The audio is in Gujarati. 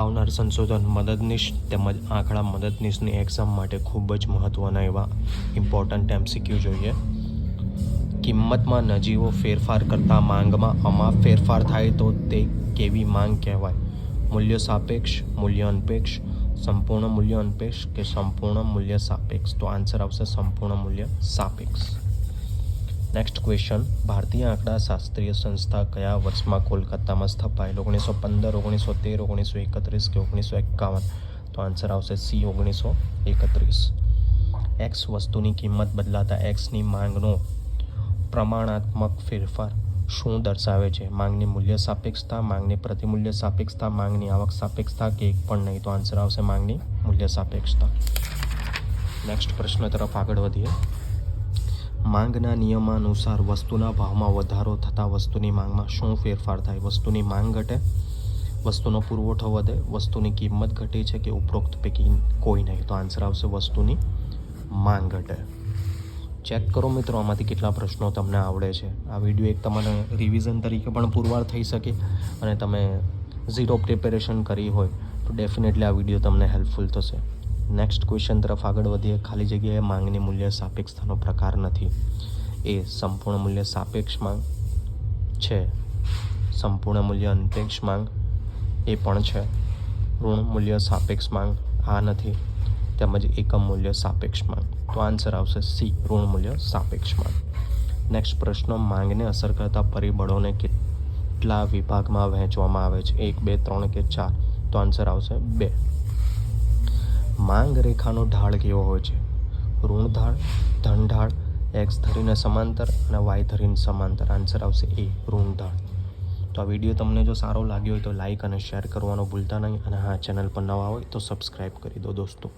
આવનાર સંશોધન મદદનીશ તેમજ આંકડા મદદનીશની એક્ઝામ માટે ખૂબ જ મહત્ત્વના એવા ઇમ્પોર્ટન્ટ MCQ જોઈએ. કિંમતમાં નજીવો ફેરફાર કરતાં માંગમાં અમાપ ફેરફાર થાય તો તે કેવી માંગ કહેવાય? મૂલ્ય સાપેક્ષ, મૂલ્ય અનપેક્ષ, સંપૂર્ણ મૂલ્ય અનપેક્ષ કે સંપૂર્ણ મૂલ્ય સાપેક્ષ? તો આન્સર આવશે સંપૂર્ણ મૂલ્ય સાપેક્ષ. નેક્સ્ટ ક્વેશ્ચન, ભારતીય આંકડા શાસ્ત્રીય સંસ્થા કયા વર્ષમાં કોલકાતામાં સ્થપાયેલ? 1915, 1913, 1931 કે 1951? તો આન્સર આવશે સી 1931. એક્સ વસ્તુની કિંમત બદલાતા એક્સની માંગનો પ્રમાણાત્મક ફેરફાર શું દર્શાવે છે? માંગની મૂલ્ય સાપેક્ષતા, માંગની પ્રતિમૂલ્ય સાપેક્ષતા, માંગની આવક સાપેક્ષતા કે એક પણ નહીં? તો આન્સર આવશે માંગની મૂલ્ય સાપેક્ષતા. નેક્સ્ટ પ્રશ્ન તરફ આગળ વધીએ. માંગના નિયમાનુસાર વસ્તુના ભાવમાં વધારો થતાં વસ્તુની માંગમાં શું ફેરફાર થાય? વસ્તુની માંગ ઘટે, વસ્તુનો પુરવઠો વધે, વસ્તુની કિંમત ઘટે છે કે ઉપરોક્ત પૈકી કોઈ નહીં? તો આન્સર આવશે વસ્તુની માંગ ઘટે. ચેક કરો મિત્રો આમાંથી કેટલા પ્રશ્નો તમને આવડે છે. આ વિડીયો એક તમને રિવિઝન તરીકે પણ પુરવાર થઈ શકે અને તમે ઝીરો પ્રિપેરેશન કરી હોય તો ડેફિનેટલી આ વિડીયો તમને હેલ્પફુલ થશે. નેક્સ્ટ ક્વેશ્ચન તરફ આગળ વધીએ. ખાલી જગ્યાએ માંગની મૂલ્ય સાપેક્ષતાનો પ્રકાર નથી. એ સંપૂર્ણ મૂલ્ય સાપેક્ષ માંગ છે, સંપૂર્ણ મૂલ્ય અનપેક્ષ માંગ એ પણ છે, ઋણ મૂલ્ય સાપેક્ષ માંગ આ નથી, તેમજ એકમ મૂલ્ય સાપેક્ષ માંગ. તો આન્સર આવશે સી ઋણ મૂલ્ય સાપેક્ષ માંગ. નેક્સ્ટ પ્રશ્ન, માંગને અસર કરતા પરિબળોને કેટલા વિભાગમાં વહેંચવામાં આવે છે? 1, 2, 3 કે 4? તો આન્સર આવશે 2. માંગ રેખાનો ઢાળ કેવો હોય છે? ઋણ ઢાળ, ધન ઢાળ, એક્સ ધરીને સમાંતર અને વાય ધરીને સમાંતર? આન્સર આવશે એ ઋણ ઢાળ. તો આ વિડીયો તમને જો સારો લાગ્યો હોય તો લાઇક અને શેર કરવાનો ભૂલતા નહીં અને હા ચેનલ પર નવા હોય તો સબસ્ક્રાઈબ કરી દો દોસ્તો.